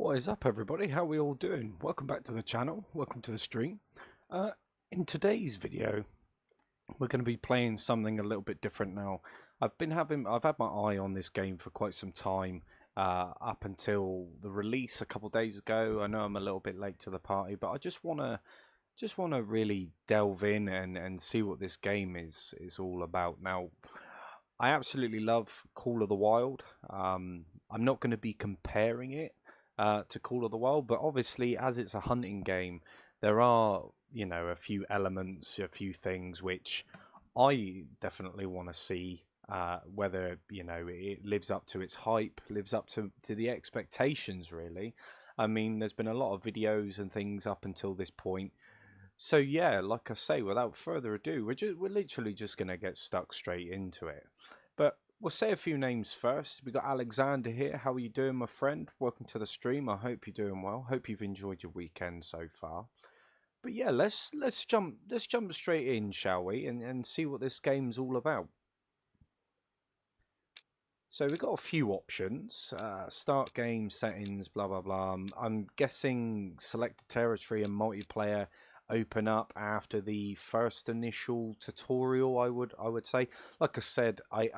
What is up, everybody? How are we all doing? Welcome back to the channel. Welcome to the stream. In today's video, we're going to be playing something a little bit different now. I've had my eye on this game for quite some time, up until the release a couple days ago. I know I'm a little bit late to the party, but I just wanna really delve in and see what this game is all about. Now, I absolutely love Call of the Wild. I'm not going to be comparing it to Call of the Wild, but obviously, as it's a hunting game, there are, a few elements, a few things which I definitely want to see whether, it lives up to its hype, lives up to the expectations, really. I mean, there's been a lot of videos and things up until this point. So yeah, like I say, without further ado, we're literally just gonna get stuck straight into it. But we'll say a few names first. We got Alexander here. How are you doing, my friend? Welcome to the stream. I hope you're doing well. Hope you've enjoyed your weekend so far. But yeah, let's jump straight in, shall we? And see what this game's all about. So we've got a few options. Start game settings, blah blah blah. I'm guessing select territory and multiplayer open up after the first initial tutorial. I would say. Like I said, I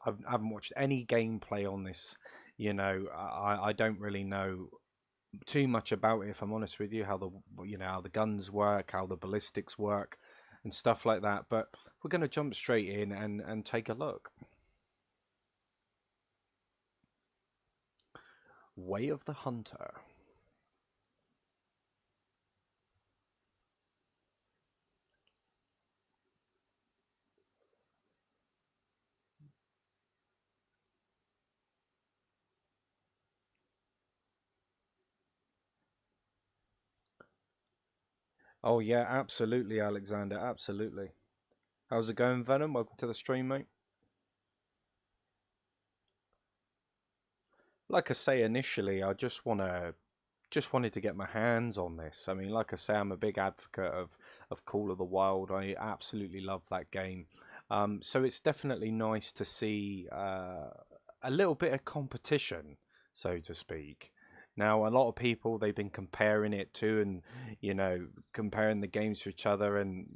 haven't watched any gameplay on this. I don't really know too much about it, if I'm honest with you. How the guns work, how the ballistics work, and stuff like that. But we're gonna jump straight in and take a look. Way of the Hunter. Oh yeah, absolutely, Alexander, absolutely. How's it going, Venom? Welcome to the stream, mate. Like I say initially, I just wanted to get my hands on this. I mean, like I say, I'm a big advocate of Call of the Wild. I absolutely love that game. So it's definitely nice to see a little bit of competition, so to speak. Now, a lot of people, they've been comparing it to, and comparing the games to each other. And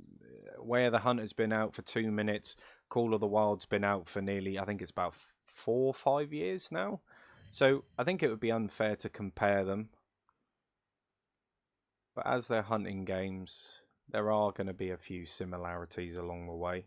where the Hunter's been out for 2 minutes, Call of the Wild's been out for nearly, I think it's about 4 or 5 years now. So I think it would be unfair to compare them. But as they're hunting games, there are going to be a few similarities along the way.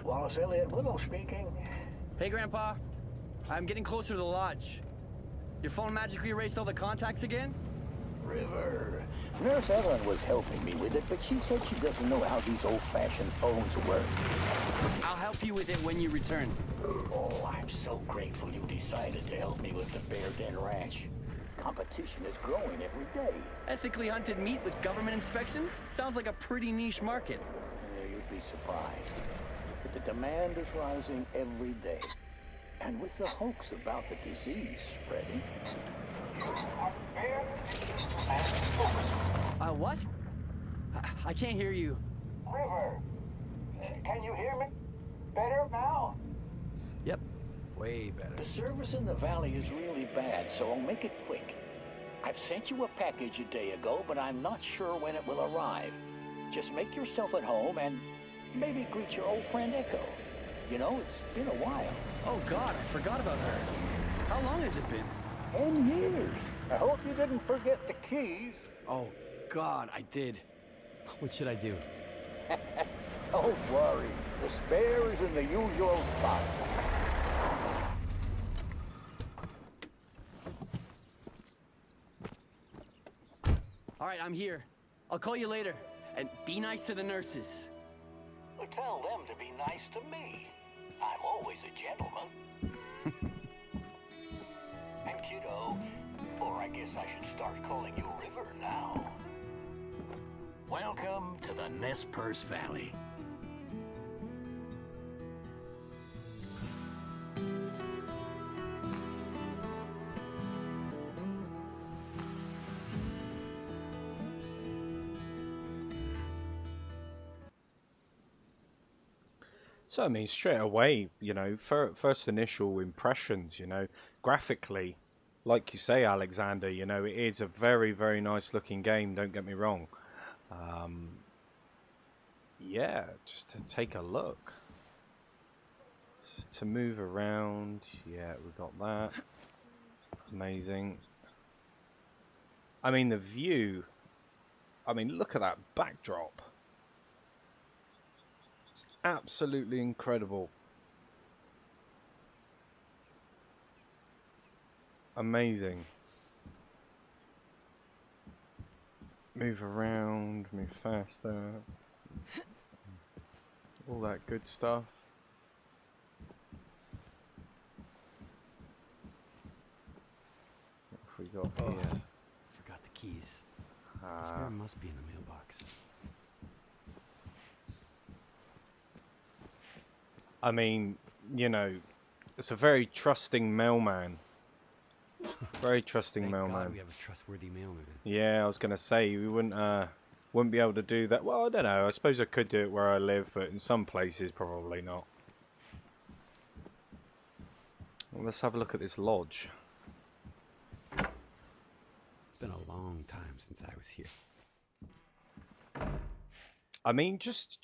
Wallace Elliott Willow speaking. Hey, Grandpa. I'm getting closer to the lodge. Your phone magically erased all the contacts again? River. Nurse Ellen was helping me with it, but she said she doesn't know how these old-fashioned phones work. I'll help you with it when you return. Oh, I'm so grateful you decided to help me with the Bear Den Ranch. Competition is growing every day. Ethically hunted meat with government inspection? Sounds like a pretty niche market. Yeah, you'd be surprised. But the demand is rising every day. And with the hoax about the disease spreading... What? I can't hear you. River, can you hear me? Better now? Yep. Way better. The service in the valley is really bad, so I'll make it quick. I've sent you a package a day ago, but I'm not sure when it will arrive. Just make yourself at home and maybe greet your old friend Echo. You know, it's been a while. Oh God, I forgot about her. How long has it been? 10 years. I hope you didn't forget the keys. Oh God, I did. What should I do? Don't worry. The spare is in the usual spot. All right, I'm here. I'll call you later. And be nice to the nurses. Well, tell them to be nice to me. I'm always a gentleman. And kiddo, or I guess I should start calling you River now. Welcome to the Nez Perce Valley. So I mean, straight away, you know, first initial impressions, you know, graphically, like you say, Alexander, you know, it is a very, very nice looking game. Don't get me wrong. Yeah, just to take a look, to move around. Yeah, we got that. Amazing. I mean, the view. I mean, look at that backdrop. Absolutely incredible. Amazing. Move around, move faster. All that good stuff. What have we got here? Forgot the keys. The spare must be in the mailbox. I mean, you know, it's a very trusting mailman. Very trusting Thank mailman. God we have a trustworthy mailman. Yeah, I was gonna say we wouldn't be able to do that. Well, I don't know. I suppose I could do it where I live, but in some places probably not. Well, let's have a look at this lodge. It's been a long time since I was here. I mean, just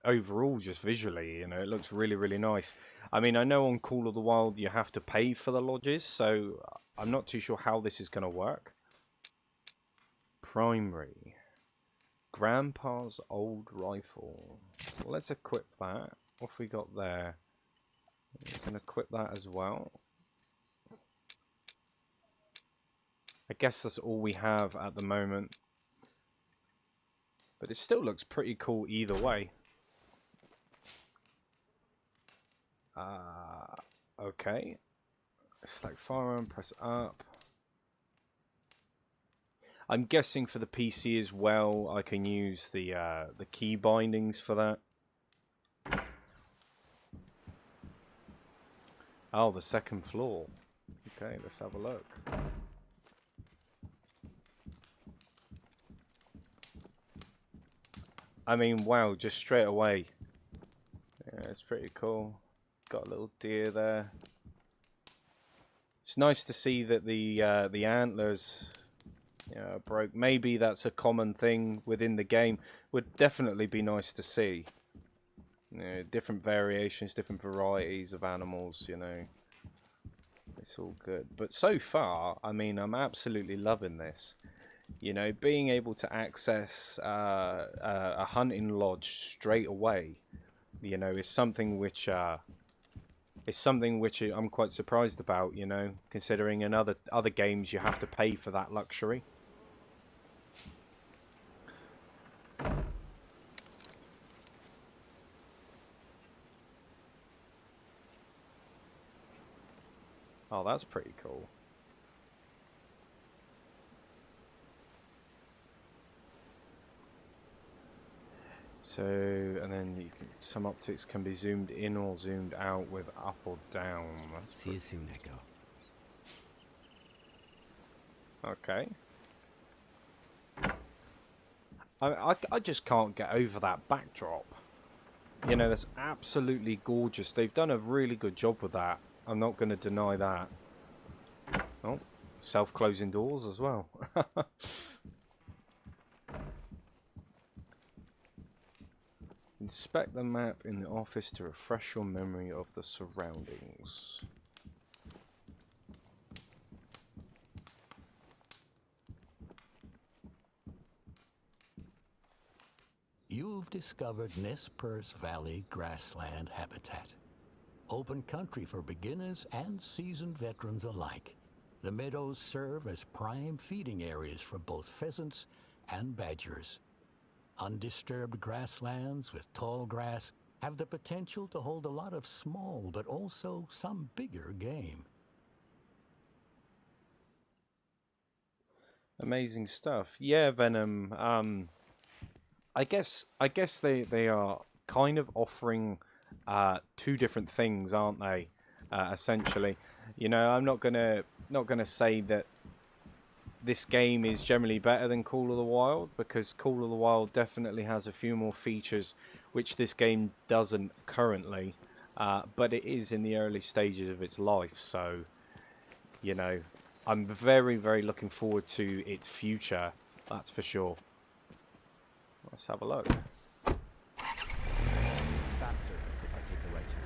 overall, just visually, you know, it looks really, really nice. I mean, I know on Call of the Wild you have to pay for the lodges, so I'm not too sure how this is going to work. Primary. Grandpa's old rifle. Well, let's equip that. What have we got there? We can equip that as well. I guess that's all we have at the moment. But it still looks pretty cool either way. Okay. Select firearm, press up. I'm guessing for the PC as well, I can use the key bindings for that. Oh, the second floor. Okay, let's have a look. I mean, wow, just straight away. Yeah, it's pretty cool. Got a little deer there. It's nice to see that the antlers, you know, broke. Maybe that's a common thing within the game. Would definitely be nice to see. You know, different variations, different varieties of animals. You know, it's all good. But so far, I mean, I'm absolutely loving this. You know, being able to access a hunting lodge straight away, you know, is something which I'm quite surprised about. You know, considering in other games you have to pay for that luxury. Oh, that's pretty cool. So, and then you can, some optics can be zoomed in or zoomed out with up or down. That's See you soon, Echo. okay. I just can't get over that backdrop. You know, that's absolutely gorgeous. They've done a really good job with that. I'm not going to deny that. Oh, self-closing doors as well. Inspect the map in the office to refresh your memory of the surroundings. You've discovered Nez Perce Valley grassland habitat. Open country for beginners and seasoned veterans alike. The meadows serve as prime feeding areas for both pheasants and badgers. Undisturbed grasslands with tall grass have the potential to hold a lot of small but also some bigger game. Amazing stuff. Yeah, Venom. I guess they are kind of offering two different things, aren't they? Essentially, you know, I'm not gonna say that this game is generally better than Call of the Wild, because Call of the Wild definitely has a few more features which this game doesn't currently, but it is in the early stages of its life, so you know, I'm very, very looking forward to its future, that's for sure. Let's have a look. It's faster if I take the right turn.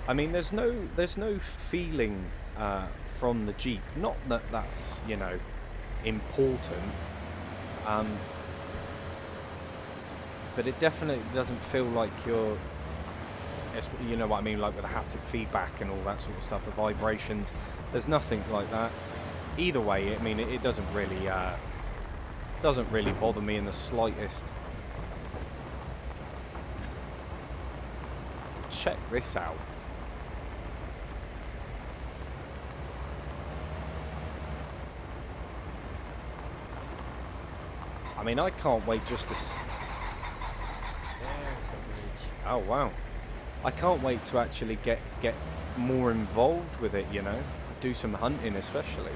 I mean, there's no feeling from the Jeep. Not that that's, you know, important, but it definitely doesn't feel like you're, you know what I mean, like with the haptic feedback and all that sort of stuff, the vibrations. There's nothing like that. Either way, I mean, it doesn't really bother me in the slightest. Check this out. I mean, I can't wait just to... There's the bridge. Oh, wow. I can't wait to actually get more involved with it, you know. Do some hunting especially.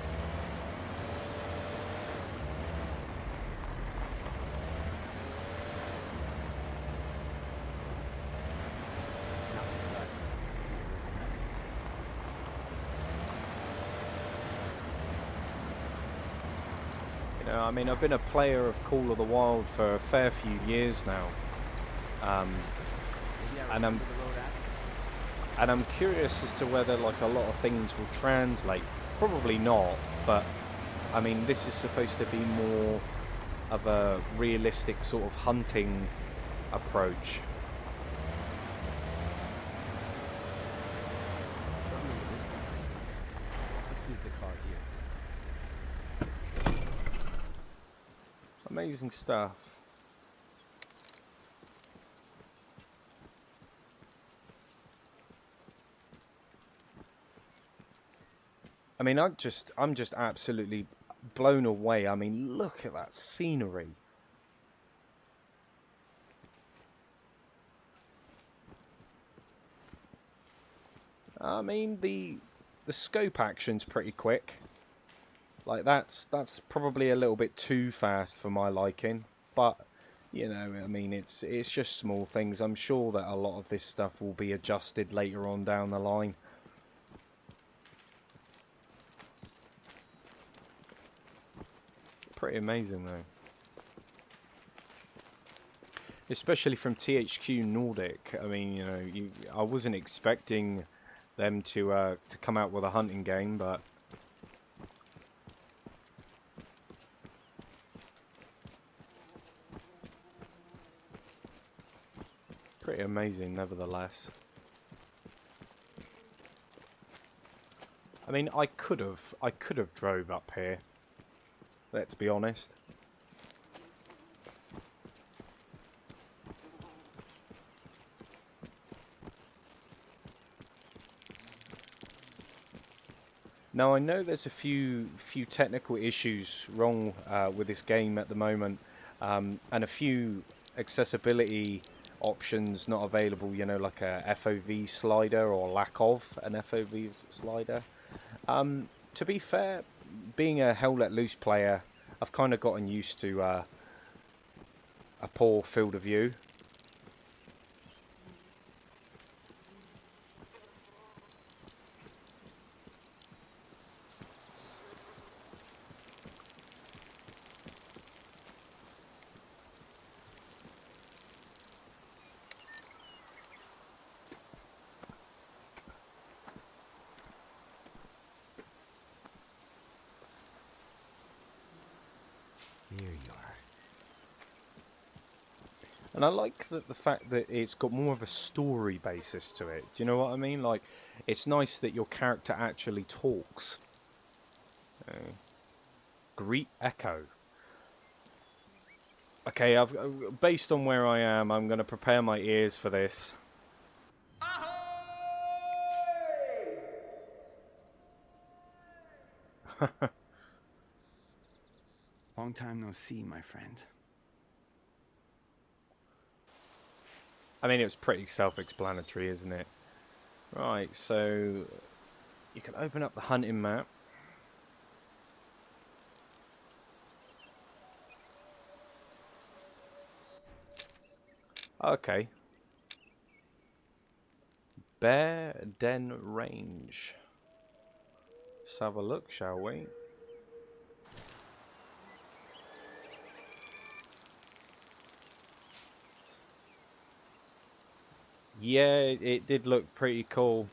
You know, I mean, I've been a player of Call of the Wild for a fair few years now. And I'm curious as to whether, like, a lot of things will translate. Probably not, but I mean, this is supposed to be more of a realistic sort of hunting approach. Let's leave the car here. Amazing stuff. I mean, I'm just absolutely blown away. I mean, look at that scenery. I mean, the scope action's pretty quick. Like, that's probably a little bit too fast for my liking, but you know, I mean, it's just small things. I'm sure that a lot of this stuff will be adjusted later on down the line. Pretty amazing though, especially from THQ Nordic. I mean, you know, I wasn't expecting them to come out with a hunting game, but pretty amazing nevertheless. I mean, I could have drove up here. Let's be honest. Now, I know there's a few technical issues wrong with this game at the moment, and a few accessibility options not available, you know, like a FOV slider or lack of an FOV slider. To be fair, being a Hell Let Loose player, I've kind of gotten used to a poor field of view. Here you are. And I like the fact that it's got more of a story basis to it. Do you know what I mean? Like, it's nice that your character actually talks. Greet Echo. Okay, based on where I am, I'm going to prepare my ears for this. Long time no see, my friend. I mean, it was pretty self-explanatory, isn't it? Right, so you can open up the hunting map. Okay. Bear Den Range. Let's have a look, shall we? Yeah, it did look pretty cool.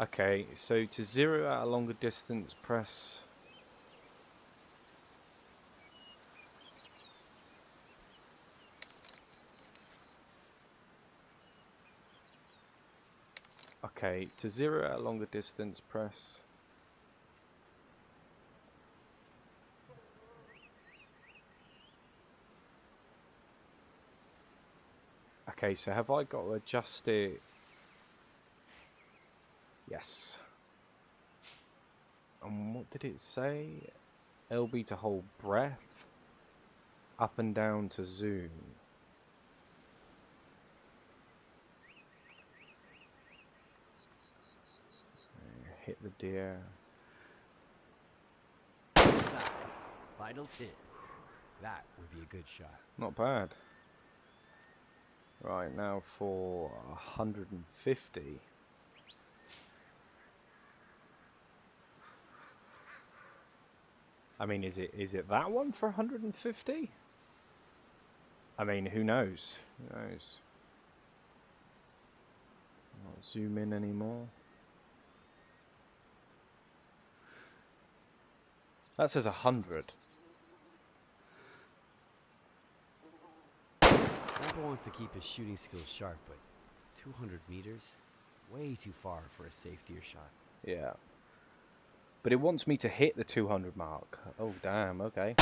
Okay, so to zero at a longer distance, press... Okay, to zero at a longer distance, press... Okay, so have I got to adjust it? Yes. And what did it say? LB to hold breath. Up and down to zoom. Hit the deer. Vitals hit. That would be a good shot. Not bad. Right, now for 150. I mean, is it that one for 150? I mean, who knows? Who knows? I won't zoom in anymore. That says 100. Grandpa wants to keep his shooting skills sharp, but 200 meters? Way too far for a safe deer shot. Yeah. But it wants me to hit the 200 mark. Oh, damn, okay.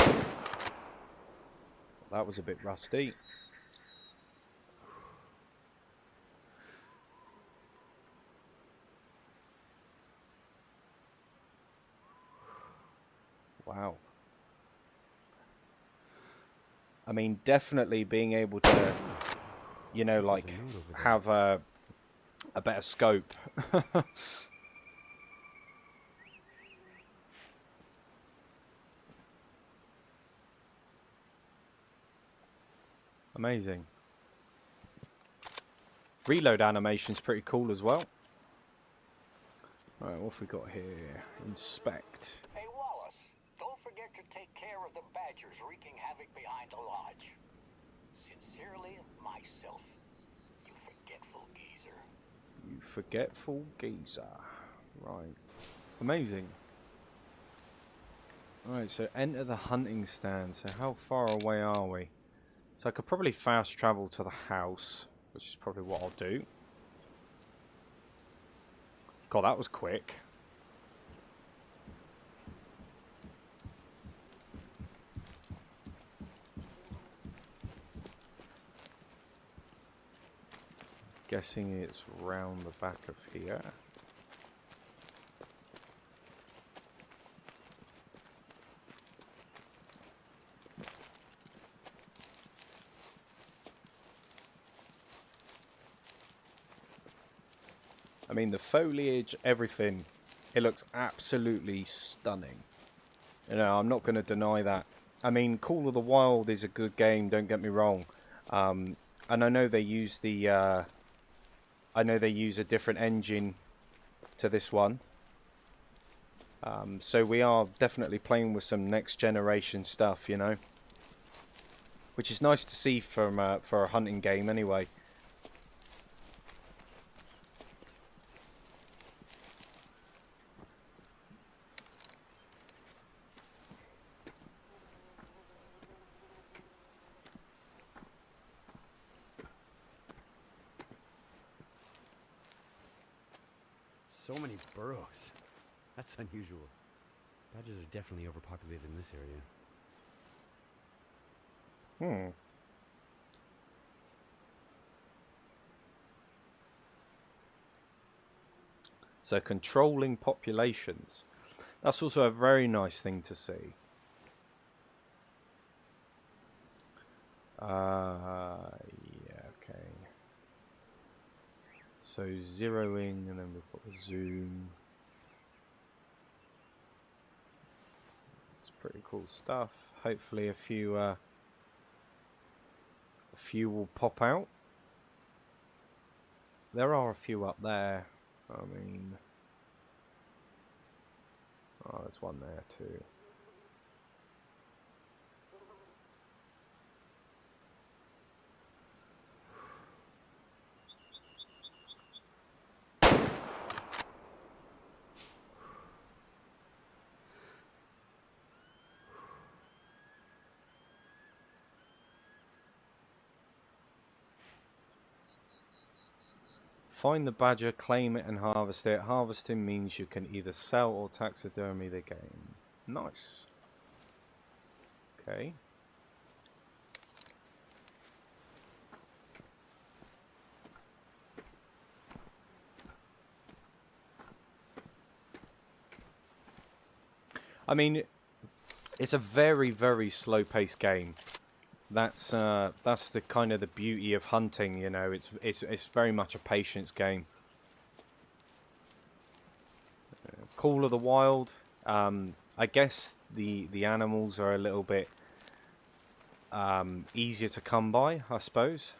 That was a bit rusty. Wow. I mean, definitely being able to, you know, like, have a better scope. Amazing. Reload animation's pretty cool as well. Right, what have we got here? Inspect. Hey, Wallace, don't forget to take care of the badgers wreaking havoc behind the lodge. Sincerely, myself. You forgetful geezer. You forgetful geezer. Right. Amazing. Alright, so enter the hunting stand. So how far away are we? So I could probably fast travel to the house, which is probably what I'll do. God, that was quick. Guessing it's round the back of here. I mean, the foliage, everything, it looks absolutely stunning. You know, I'm not going to deny that. I mean, Call of the Wild is a good game, don't get me wrong. And I know they use the I know they use a different engine to this one. So we are definitely playing with some next generation stuff, you know, which is nice to see from for a hunting game anyway. So many burrows. That's unusual. Badgers are definitely overpopulated in this area. Hmm. So controlling populations. That's also a very nice thing to see. Yeah, okay. So zeroing, and then we've got the zoom. It's pretty cool stuff. Hopefully a few will pop out. There are a few up there. I mean, oh, there's one there too. Find the badger, claim it, and harvest it. Harvesting means you can either sell or taxidermy the game. Nice. Okay. I mean, it's a very, very slow-paced game. That's the kind of the beauty of hunting, you know. It's very much a patience game. Call of the Wild. I guess the animals are a little bit easier to come by, I suppose.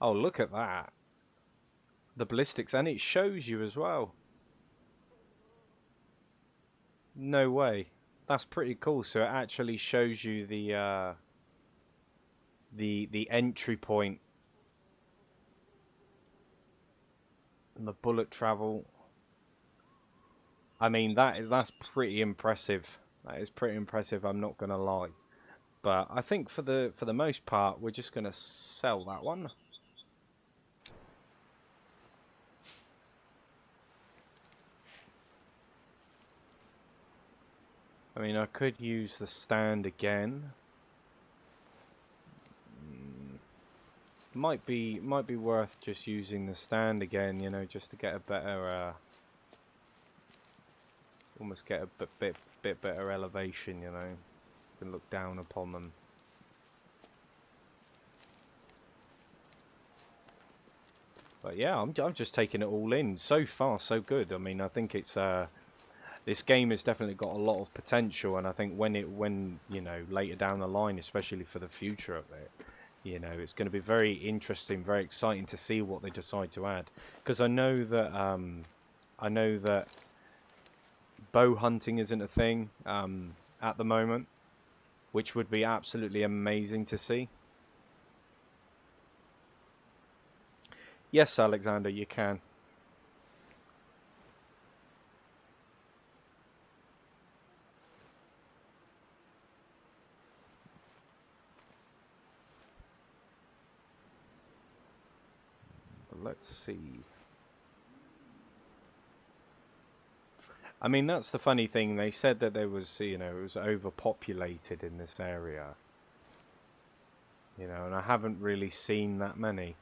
Oh, look at that. The ballistics, and it shows you as well. No way. That's pretty cool. So it actually shows you the entry point and the bullet travel. I mean, that's pretty impressive. That is pretty impressive, I'm not gonna lie. But I think for the most part, we're just gonna sell that one. I mean, I could use the stand again. Might be worth just using the stand again, you know, just to get a better, almost get a bit better elevation, you know. You can look down upon them. But yeah, I'm just taking it all in. So far, so good. I mean, I think it's this game has definitely got a lot of potential, and I think when you know, later down the line, especially for the future of it, you know, it's going to be very interesting, very exciting to see what they decide to add. Because I know that bow hunting isn't a thing at the moment, which would be absolutely amazing to see. Yes, Alexander, you can. Let's see. I mean, that's the funny thing. They said that there was, you know, it was overpopulated in this area. You know, and I haven't really seen that many.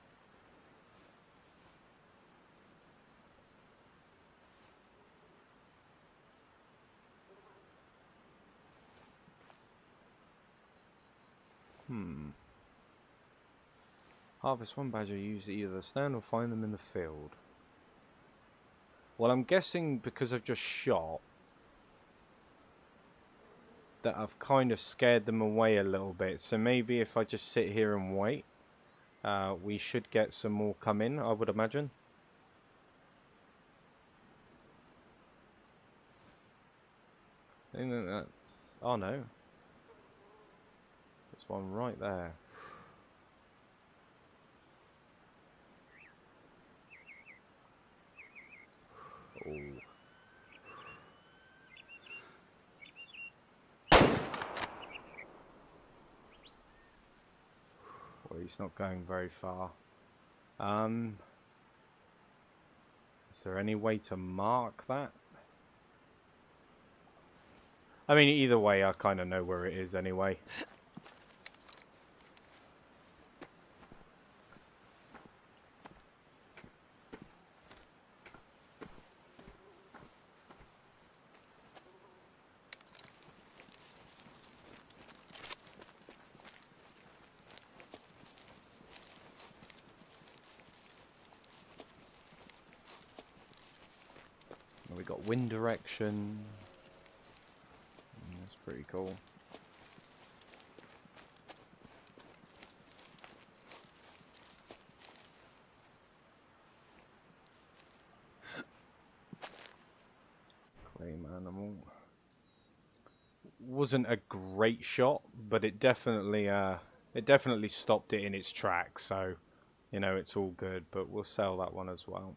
Harvest one badger, use either the stand or find them in the field. Well, I'm guessing because I've just shot that I've kind of scared them away a little bit. So maybe if I just sit here and wait, we should get some more come in, I would imagine. I think that's... Oh no. There's one right there. Oh. Well, he's not going very far. Is there any way to mark that? I mean, either way, I kind of know where it is anyway. We got wind direction. That's pretty cool. Claim animal. Wasn't a great shot, but it definitely stopped it in its tracks. So, you know, it's all good. But we'll sell that one as well.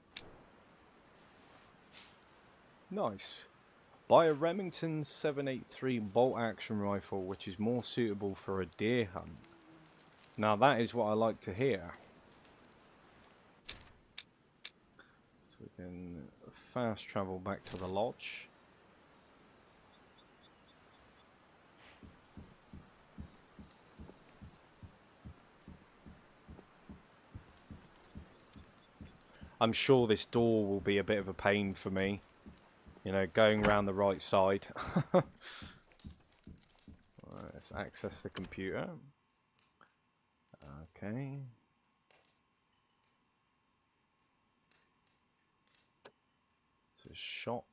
Nice. Buy a Remington 783 bolt action rifle, which is more suitable for a deer hunt. Now that is what I like to hear. So we can fast travel back to the lodge. I'm sure this door will be a bit of a pain for me. You know, going around the right side. Right, let's access the computer. Okay. So shop.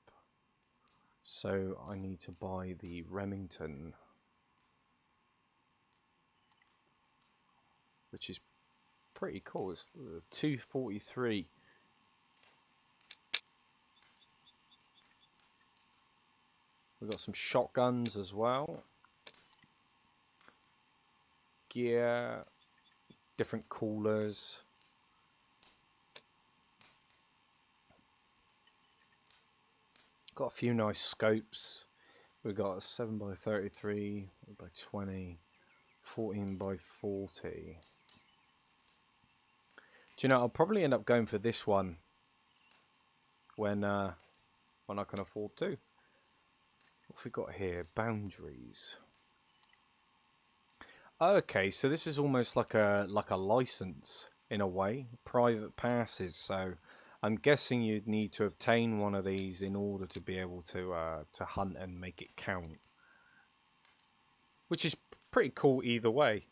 So I need to buy the Remington, which is pretty cool. It's 243. We've got some shotguns as well. Gear, different coolers. Got a few nice scopes. We've got a 7x33, 8x20, 14x40. Do you know, I'll probably end up going for this one when I can afford to. What have we got here? Boundaries. Okay, so this is almost like a license in a way, private passes. So I'm guessing you'd need to obtain one of these in order to be able to hunt and make it count, which is pretty cool either way.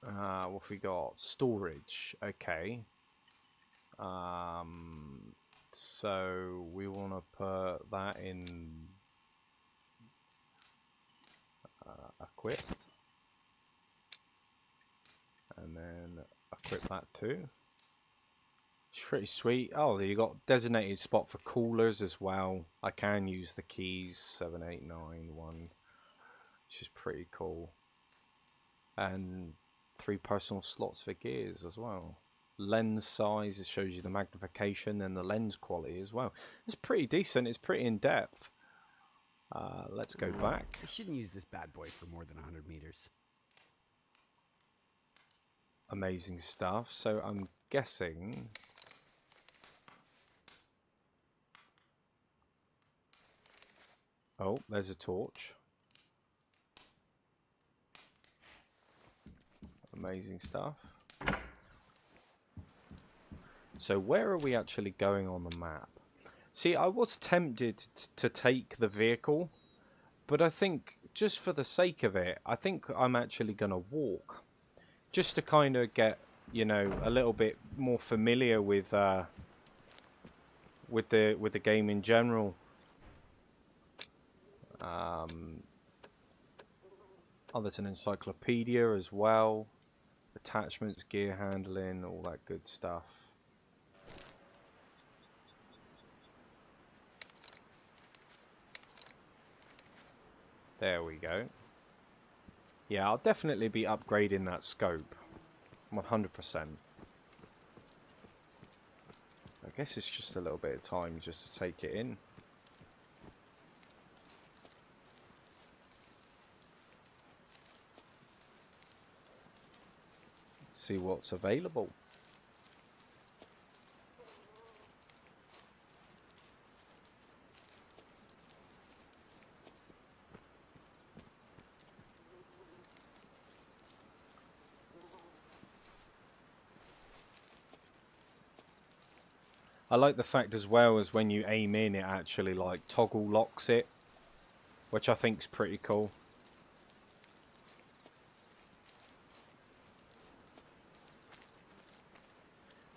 What have we got? Storage. Okay. So we want to put that in equip, and then equip that too. It's pretty sweet. Oh, you got designated spot for coolers as well. I can use the keys 7891, which is pretty cool, and 3 personal slots for gears as well. Lens size, it shows you the magnification and the lens quality as well. It's pretty decent. It's pretty in depth. Let's go back. I shouldn't use this bad boy for more than 100 meters. Amazing stuff. So I'm guessing oh, there's a torch. Amazing stuff. So where are we actually going on the map? See, I was tempted to take the vehicle, but I think just for the sake of it, I think I'm actually going to walk. Just to kind of get, you know, a little bit more familiar with with the game in general. Oh, there's an encyclopedia as well. Attachments, gear handling, all that good stuff. There we go. Yeah, I'll definitely be upgrading that scope. 100%. I guess it's just a little bit of time just to take it in. See what's available. I like the fact as well as when you aim in, it actually like toggle locks it, which I think's pretty cool.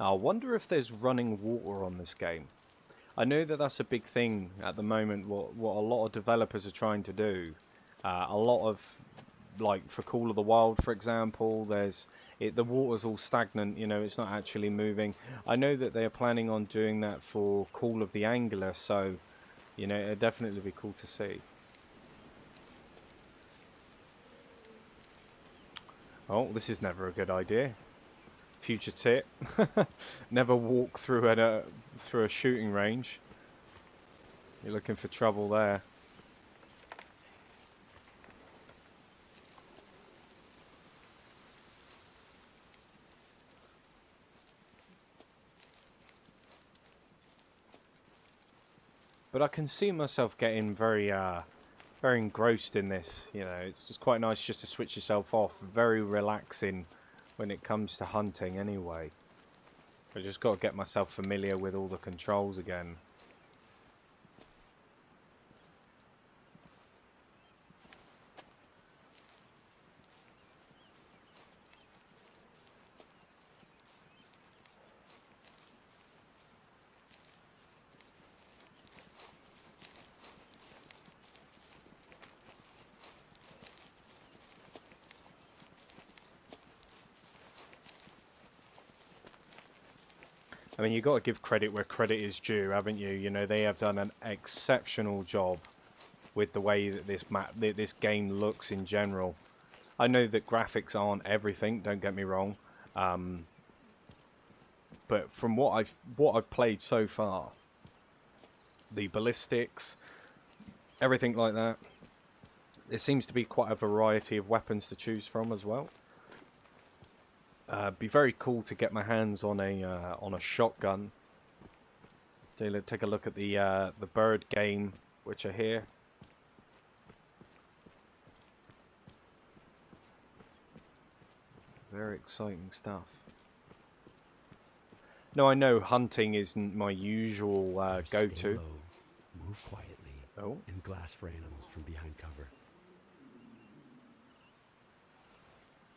I wonder if there's running water on this game. I know that that's a big thing at the moment, what a lot of developers are trying to do. A lot of, like for Call of the Wild for example, the water's all stagnant, you know, it's not actually moving. I know that they're planning on doing that for Call of the Angler, so, you know, it'd definitely be cool to see. Oh, this is never a good idea. Future tip: never walk through a shooting range. You're looking for trouble there. But I can see myself getting very engrossed in this. You know, it's just quite nice just to switch yourself off. Very relaxing when it comes to hunting anyway. I just got to get myself familiar with all the controls again. I mean, you've got to give credit where credit is due, haven't you? You know, they have done an exceptional job with the way that this game looks in general. I know that graphics aren't everything, don't get me wrong. But from what I've played so far, the ballistics, everything like that, there seems to be quite a variety of weapons to choose from as well. Be very cool to get my hands on a shotgun. Take a look at the bird game, which are here. Very exciting stuff. No, I know hunting isn't my usual go-to. Move quietly. Oh. And glass for animals from behind cover.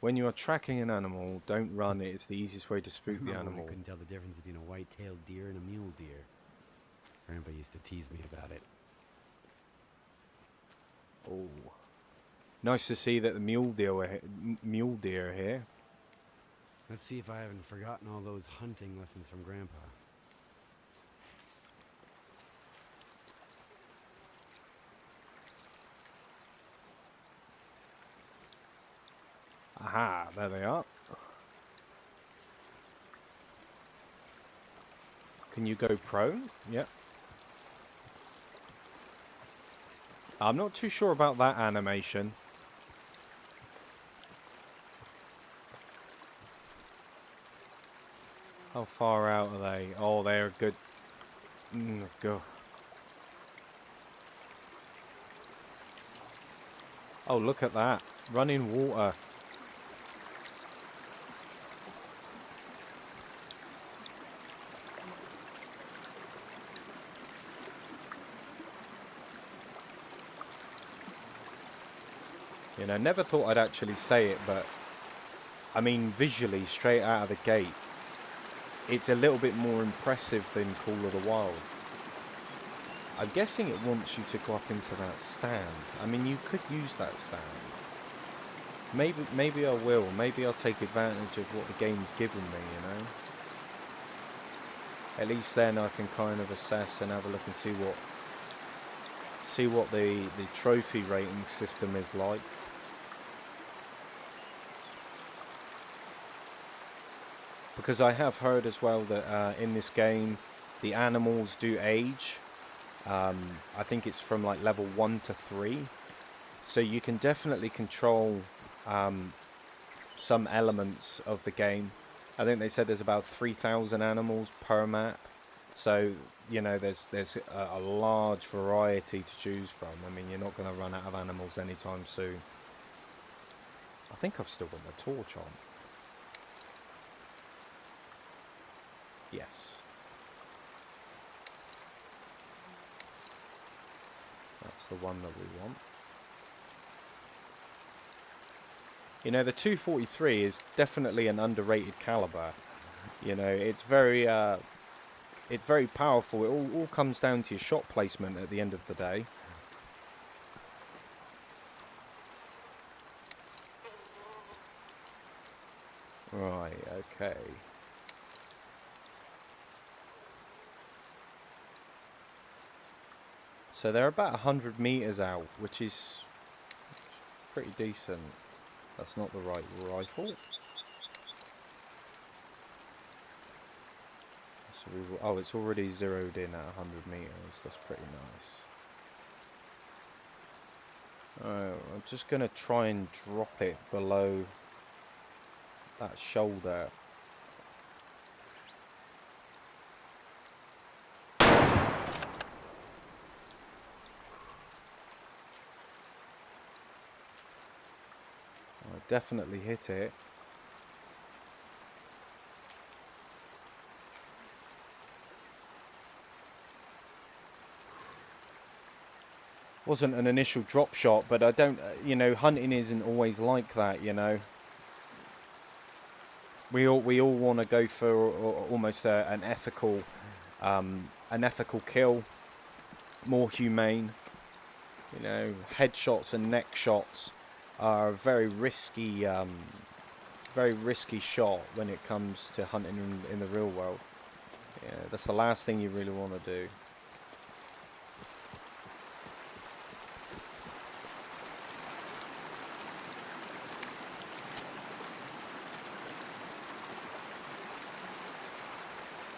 When you are tracking an animal, don't run it. It's the easiest way to spook the I animal. couldn't tell the difference between a white-tailed deer and a mule deer. Grandpa used to tease me about it. Oh, nice to see that the mule deer are here. Let's see if I haven't forgotten all those hunting lessons from Grandpa. Aha, there they are. Can you go prone? Yep. I'm not too sure about that animation. How far out are they? Oh, they're good. Go. Oh, look at that. Running water. You know, never thought I'd actually say it, but I mean, visually, straight out of the gate, it's a little bit more impressive than Call of the Wild. I'm guessing it wants you to go up into that stand. I mean, you could use that stand. Maybe I will. Maybe I'll take advantage of what the game's given me, you know? At least then I can kind of assess and have a look and see what the trophy rating system is like. Because I have heard as well that in this game the animals do age. I think it's from like level 1 to 3. So you can definitely control some elements of the game. I think they said there's about 3,000 animals per map. So, you know, there's a large variety to choose from. I mean, you're not going to run out of animals anytime soon. I think I've still got the torch on. Yes. That's the one that we want. You know, the 243 is definitely an underrated caliber. You know, it's very powerful. It all comes down to your shot placement at the end of the day. Right, okay. So they're about 100 meters out, which is pretty decent. That's not the right rifle. So oh, it's already zeroed in at 100 meters. That's pretty nice. I'm just going to try and drop it below that shoulder. I definitely hit it. Wasn't an initial drop shot, but I don't, you know, hunting isn't always like that, you know. We all want to go for almost an ethical kill, more humane. You know, headshots and neck shots are a very risky shot when it comes to hunting in the real world. Yeah, that's the last thing you really want to do.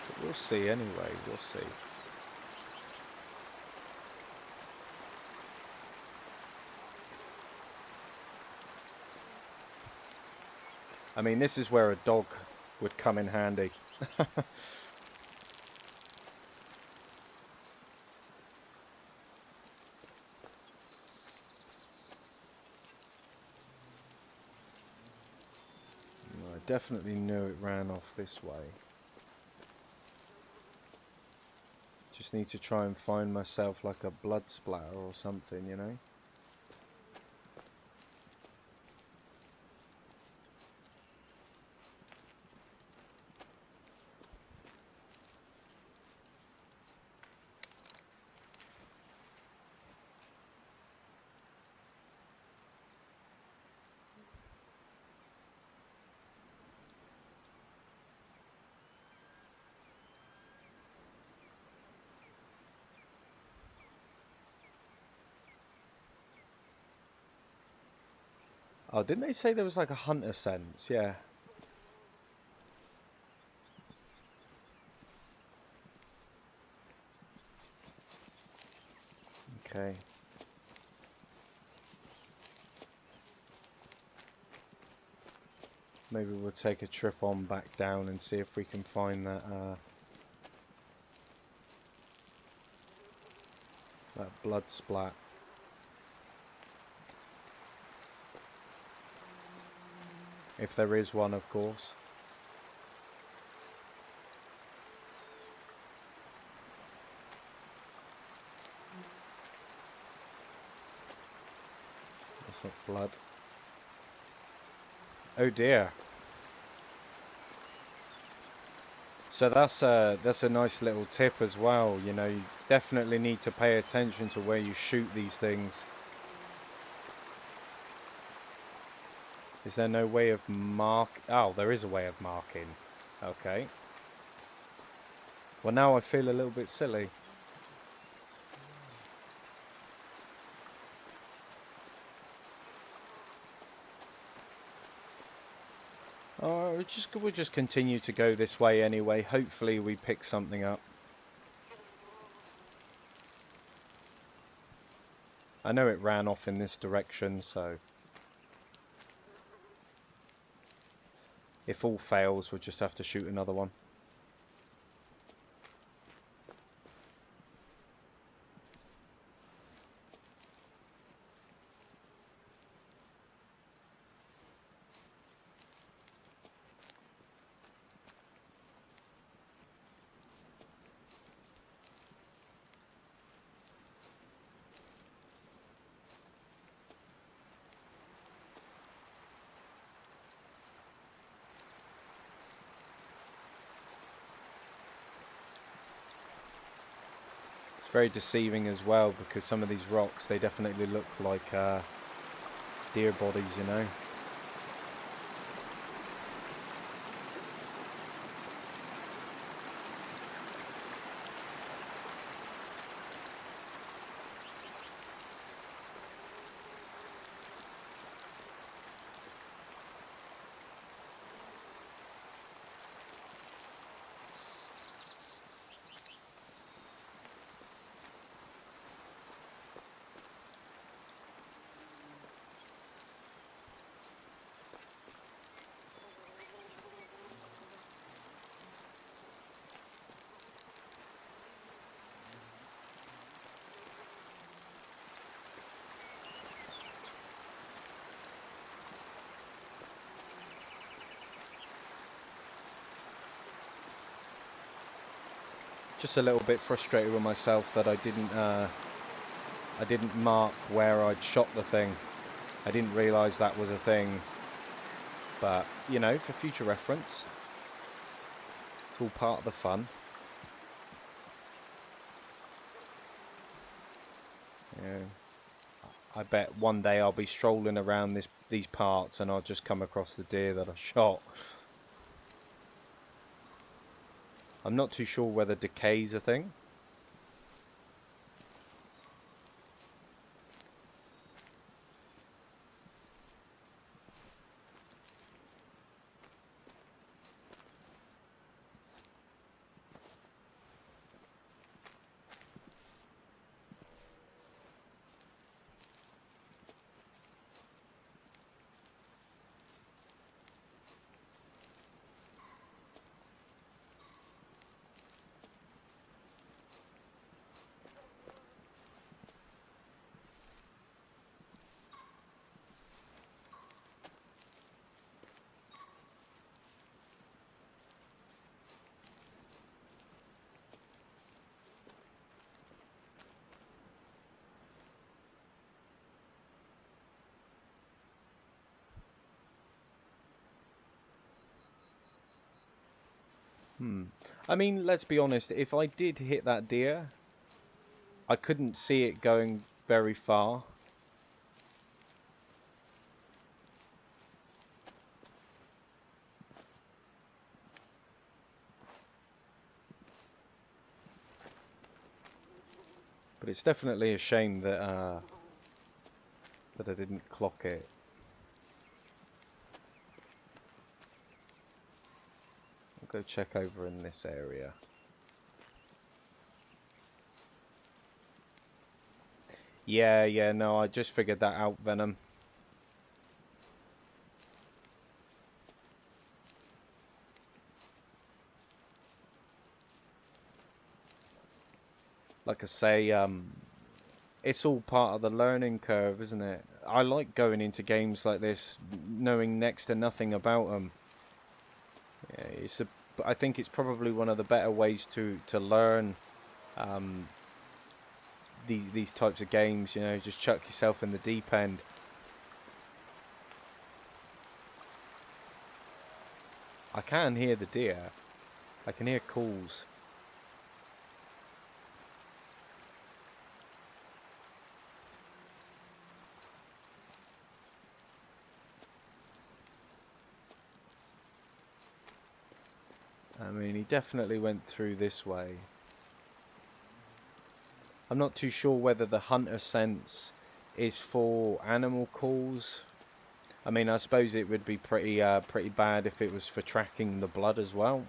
But we'll see anyway, we'll see. I mean, this is where a dog would come in handy. I definitely knew it ran off this way. Just need to try and find myself like a blood splatter or something, you know? Oh, didn't they say there was like a hunter sense? Yeah. Okay. Maybe we'll take a trip on back down and see if we can find that that blood splat. If there is one, of course. That's not blood. Oh dear. So that's a nice little tip as well. You know, Definitely need to pay attention to where you shoot these things. Is there no way of Oh, there is a way of marking. Okay. Well, now I feel a little bit silly. Oh, we'll just continue to go this way anyway. Hopefully we pick something up. I know it ran off in this direction, so if all fails, we'll just have to shoot another one. Very deceiving as well, because some of these rocks, they definitely look like deer bodies, you know. Just a little bit frustrated with myself that I didn't mark where I'd shot the thing. I didn't realise that was a thing. But, you know, for future reference, it's all part of the fun. Yeah. I bet one day I'll be strolling around these parts and I'll just come across the deer that I shot. I'm not too sure whether decay's a thing. I mean, let's be honest, if I did hit that deer, I couldn't see it going very far. But it's definitely a shame that that I didn't clock it. I'll go check over in this area. Yeah, no, I just figured that out, Venom. Like I say, it's all part of the learning curve, isn't it? I like going into games like this, knowing next to nothing about them. Yeah, I think it's probably one of the better ways to learn these types of games. You know, just chuck yourself in the deep end. I can hear the deer. I can hear calls. I mean, he definitely went through this way. I'm not too sure whether the hunter sense is for animal calls. I mean, I suppose it would be pretty bad if it was for tracking the blood as well.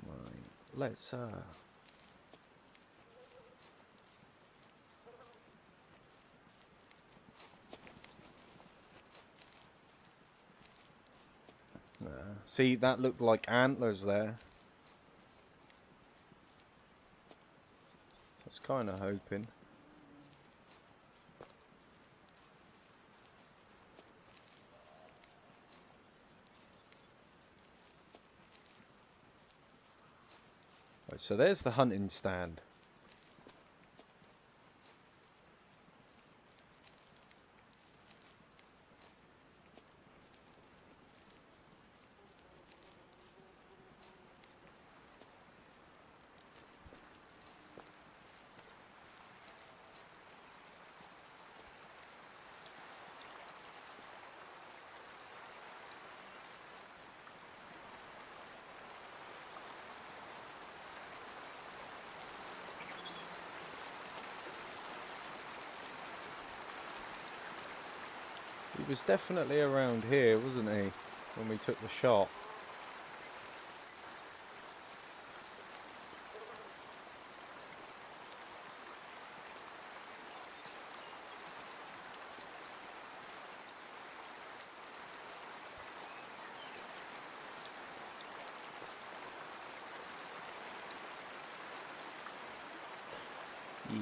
Right, let's see, that looked like antlers there. I was kind of hoping. Right, so there's the hunting stand. He was definitely around here, wasn't he, when we took the shot?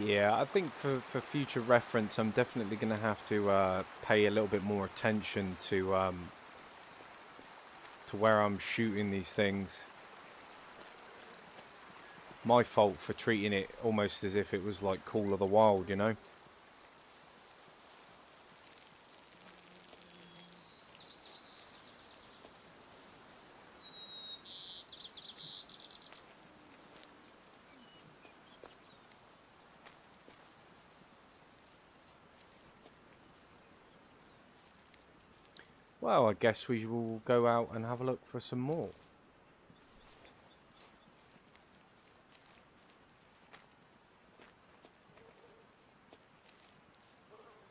Yeah, I think for future reference, I'm definitely going to have to pay a little bit more attention to where I'm shooting these things. My fault for treating it almost as if it was like Call of the Wild, you know? Well, I guess we will go out and have a look for some more.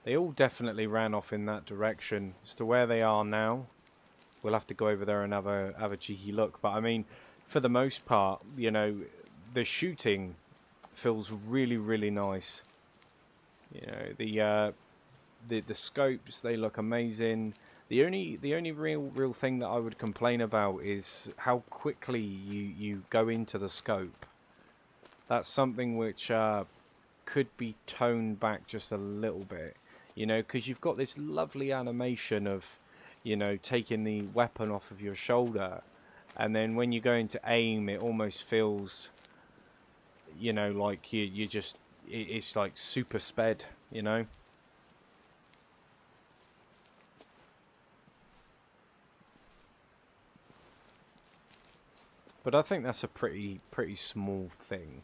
They all definitely ran off in that direction. As to where they are now, we'll have to go over there and have a cheeky look. But I mean, for the most part, you know, the shooting feels really, really nice. You know, the scopes, they look amazing. The only real thing that I would complain about is how quickly you go into the scope. That's something which could be toned back just a little bit, you know, because you've got this lovely animation of, you know, taking the weapon off of your shoulder, and then when you go into aim, it almost feels, you know, like you just it's like super sped, you know. But I think that's a pretty small thing.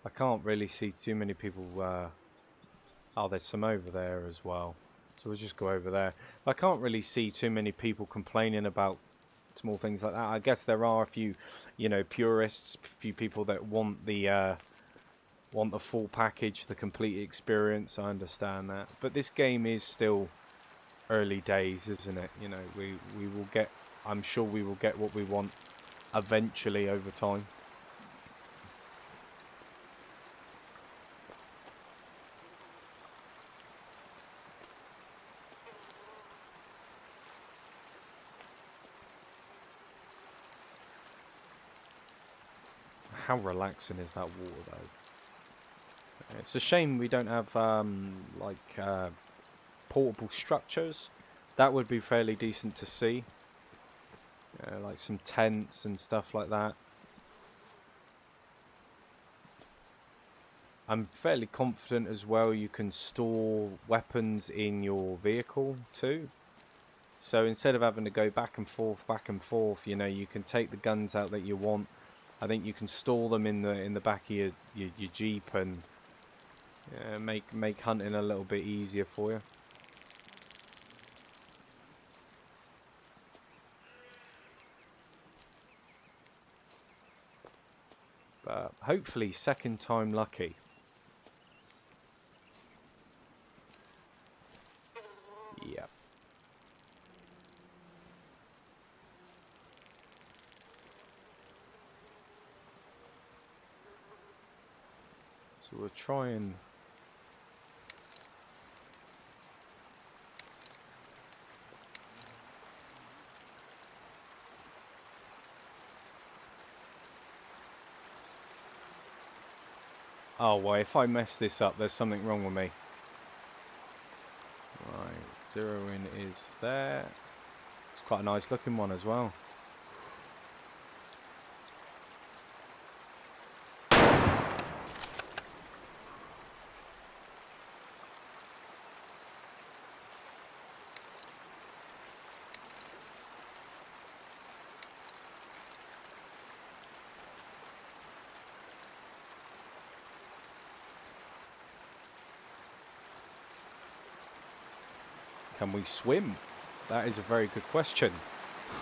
I can't really see too many people. Oh, there's some over there as well. So we'll just go over there. I can't really see too many people complaining about small things like that. I guess there are a few, you know, purists, a few people that want the full package, the complete experience. I understand that. But this game is still early days, isn't it? You know, we will get, I'm sure we will get what we want eventually over time. How relaxing is that water though? It's a shame we don't have portable structures. That would be fairly decent to see. Like some tents and stuff like that. I'm fairly confident as well you can store weapons in your vehicle too. So instead of having to go back and forth, you know, you can take the guns out that you want. I think you can store them in the back of your Jeep and make hunting a little bit easier for you. But hopefully second time lucky. Yep. So we'll try and... Oh, well, if I mess this up, there's something wrong with me. Right, zero in is there. It's quite a nice looking one as well. Can we swim? That is a very good question.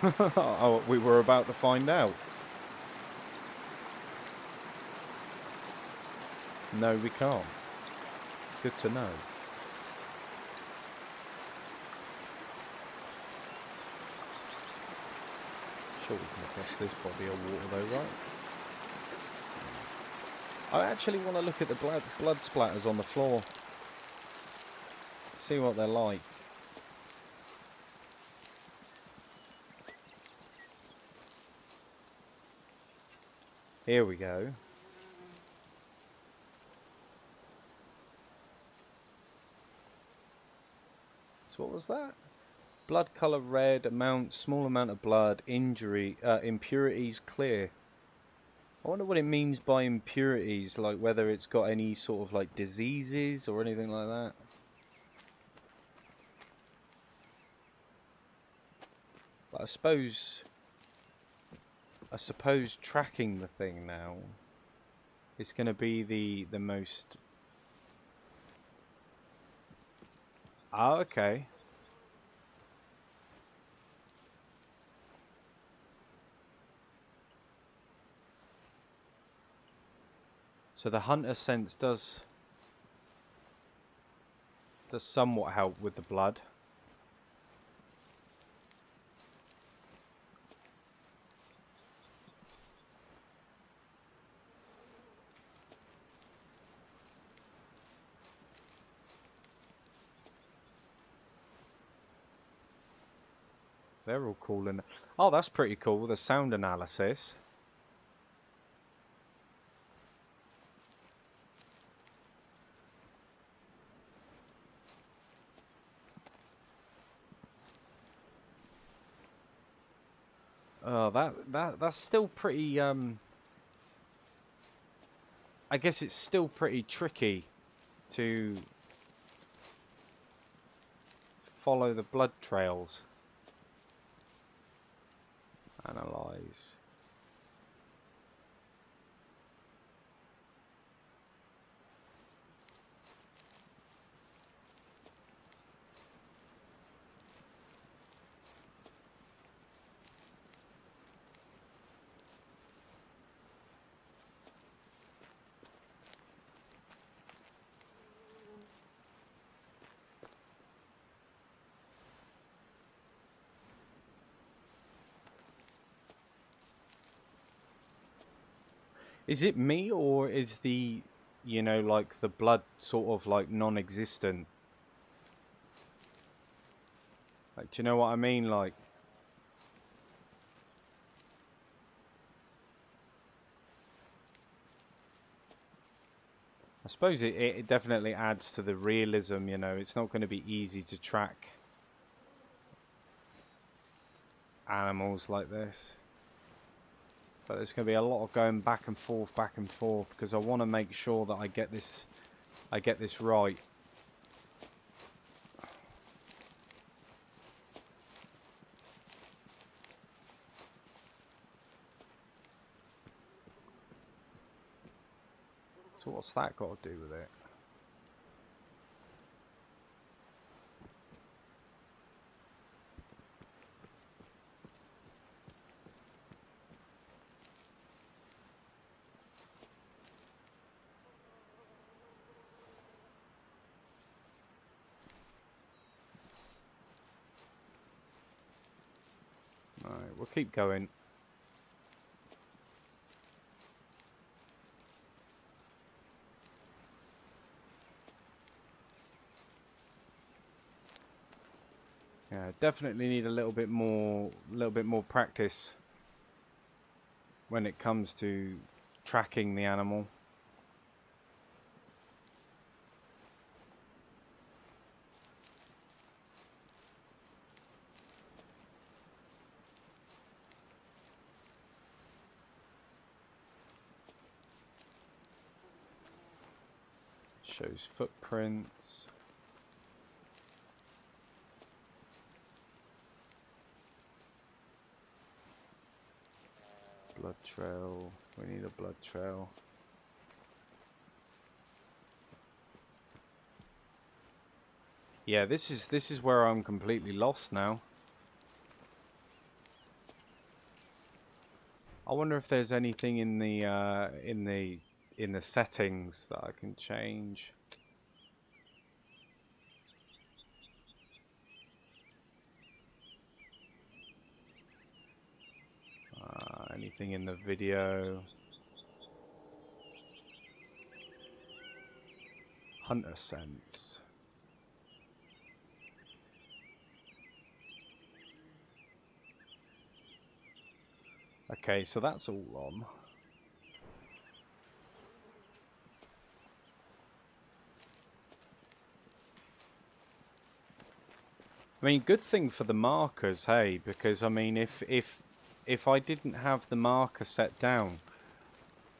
Oh, we were about to find out. No, we can't. Good to know. Sure, we can cross this body of water though, right? I actually want to look at the blood splatters on the floor. See what they're like. Here we go. So what was that? Blood color red, small amount of blood, impurities clear. I wonder what it means by impurities, like whether it's got any sort of like diseases or anything like that. But I suppose tracking the thing now is going to be the most... Ah, okay. So the hunter sense does somewhat help with the blood. They're all cool and... Oh, that's pretty cool, the sound analysis. Oh, that's still pretty, I guess it's still pretty tricky to follow the blood trails. Analyze. Is it me, or is the, you know, like the blood sort of like non-existent? Like, do you know what I mean? Like, I suppose it definitely adds to the realism, you know. It's not going to be easy to track animals like this. But there's going to be a lot of going back and forth, because I want to make sure that I get this right. So what's that got to do with it? Alright, we'll keep going. Yeah, definitely need a little bit more practice when it comes to tracking the animal. Shows footprints. Blood trail. We need a blood trail. Yeah, this is where I'm completely lost now. I wonder if there's anything in the settings that I can change. Anything in the video? Hunter sense. Okay, so that's all on. I mean, good thing for the markers, hey, because I mean, if I didn't have the marker set down,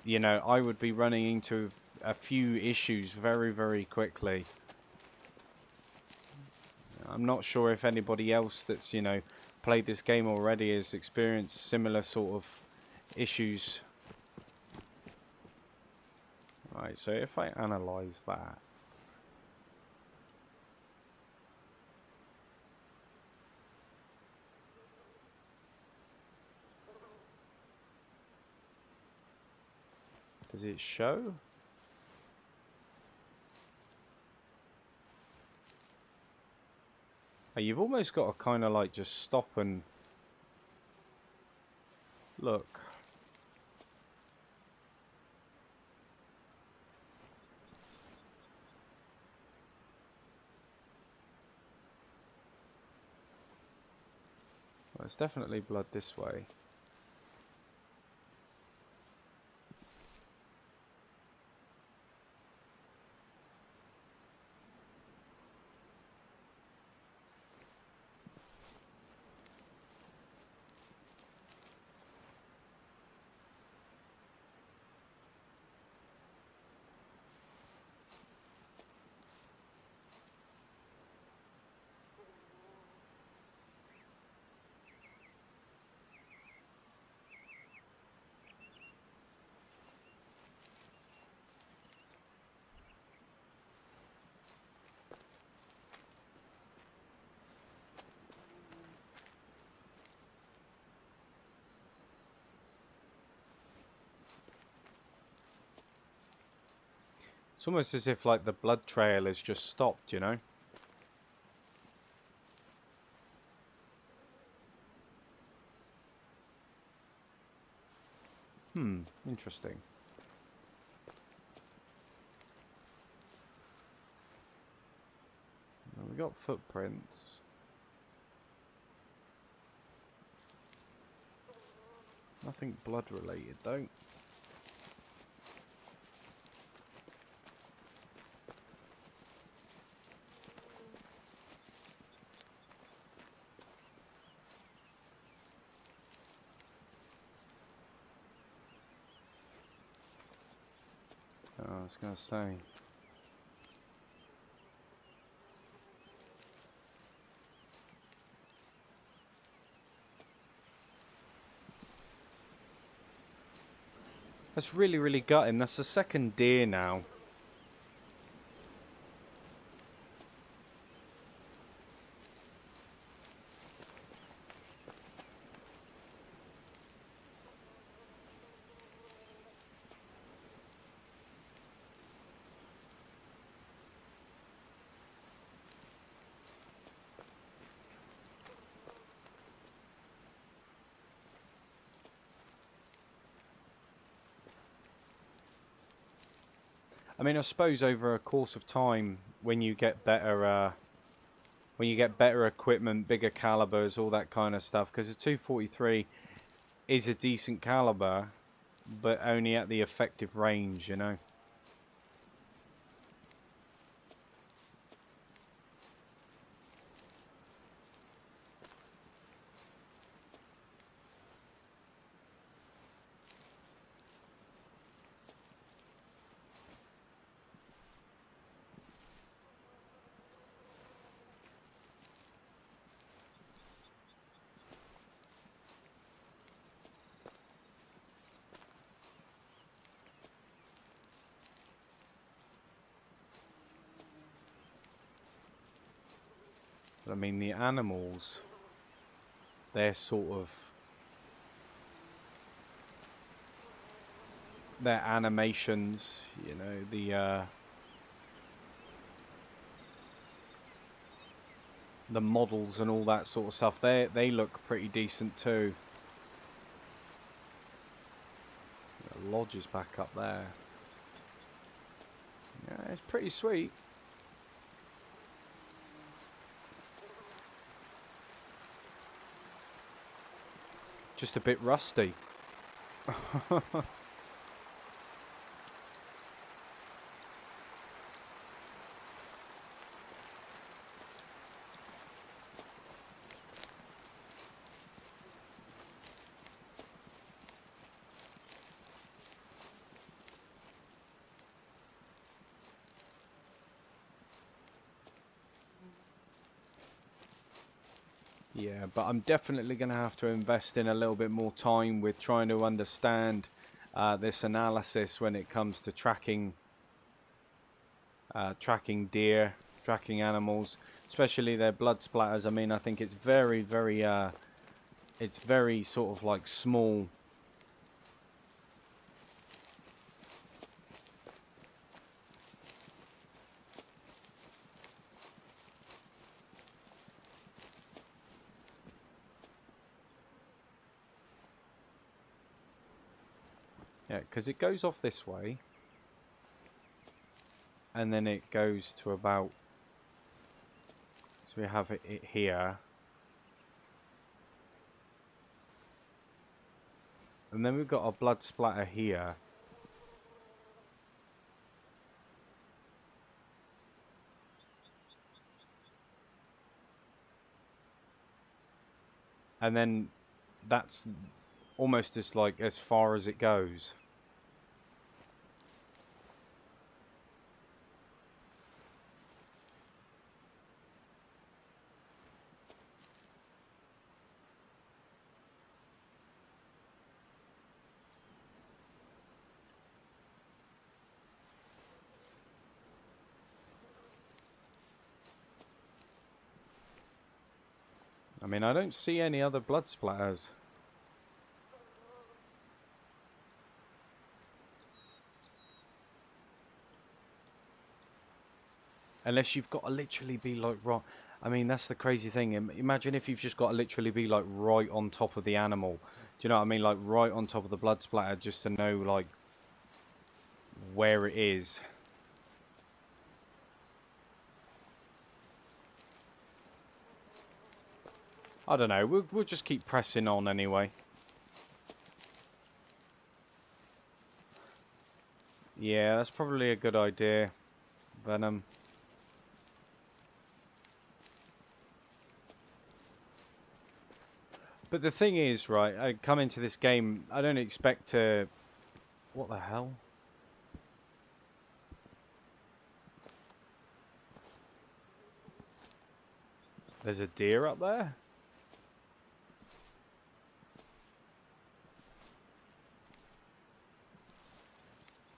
you know, I would be running into a few issues very, very quickly. I'm not sure if anybody else that's, you know, played this game already has experienced similar sort of issues. Right, so if I analyze that. Does it show? You've almost got to kind of like just stop and look. Well, there's definitely blood this way. It's almost as if like the blood trail has just stopped, you know? Interesting. Well, we got footprints. Nothing blood related though. was going to say. That's really, really gutting. That's the second deer now. I mean, I suppose over a course of time, when you get better equipment, bigger calibers, all that kind of stuff, because the 243 is a decent caliber, but only at the effective range, you know. But I mean, the animals, they're sort of, their animations, you know, the models and all that sort of stuff, they look pretty decent too. The lodge is back up there. Yeah, it's pretty sweet. Just a bit rusty. Yeah, but I'm definitely going to have to invest in a little bit more time with trying to understand this analysis when it comes to tracking deer, tracking animals, especially their blood splatters. I mean, I think it's very, very, it's very sort of like small. Yeah, because it goes off this way, and then it goes to about, so we have it here, and then we've got a blood splatter here. And then that's almost as like as far as it goes. I mean, I don't see any other blood splatters. Unless you've got to literally be like right. I mean, that's the crazy thing. Imagine if you've just got to literally be like right on top of the animal. Do you know what I mean? Like right on top of the blood splatter, just to know like where it is. I don't know. We'll just keep pressing on anyway. Yeah, that's probably a good idea, Venom. But the thing is, right, I come into this game, I don't expect to... What the hell? There's a deer up there?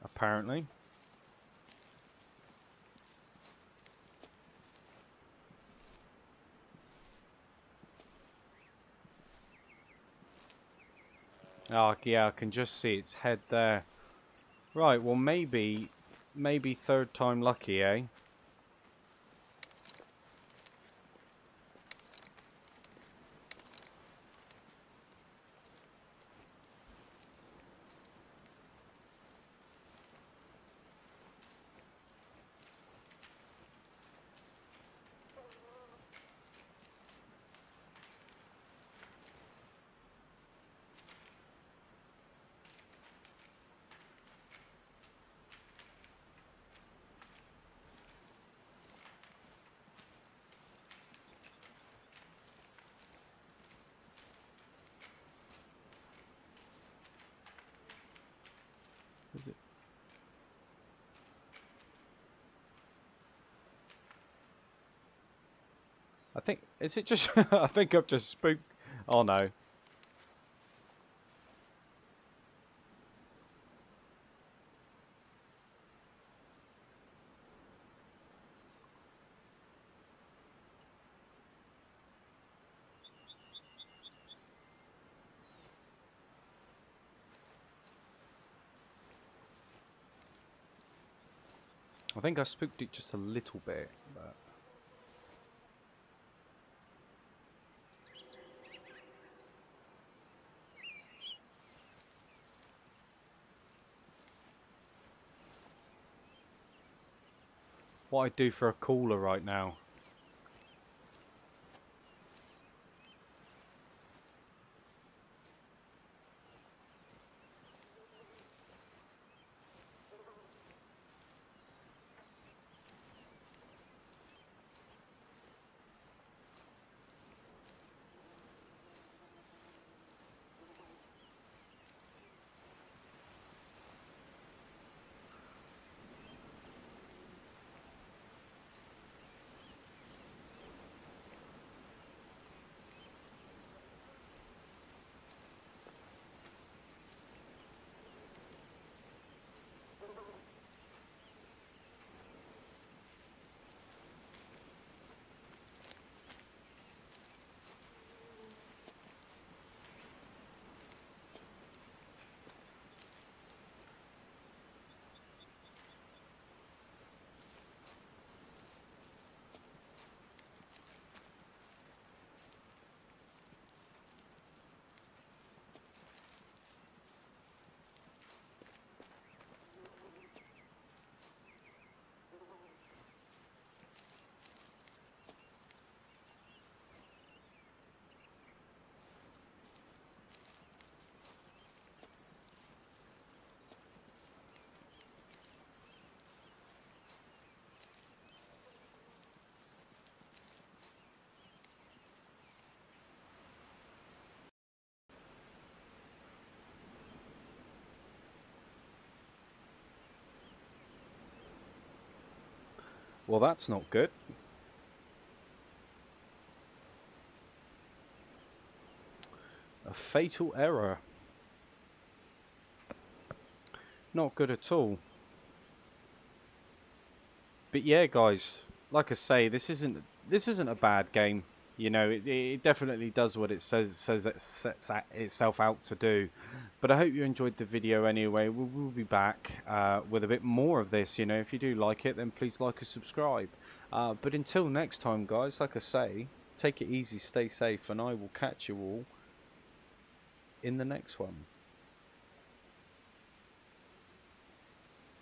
Apparently. Oh, yeah, I can just see its head there. Right, well maybe third time lucky, eh? Is it? I think, is it just, I think I've just spooked, oh no. I think I spooked it just a little bit, but... What I'd do for a cooler right now. Well, that's not good. A fatal error. Not good at all. But yeah, guys, like I say, this isn't a bad game. You know, it definitely does what it says it sets itself out to do. But I hope you enjoyed the video anyway. We'll be back with a bit more of this. You know, if you do like it, then please like and subscribe. But until next time, guys, like I say, take it easy, stay safe, and I will catch you all in the next one.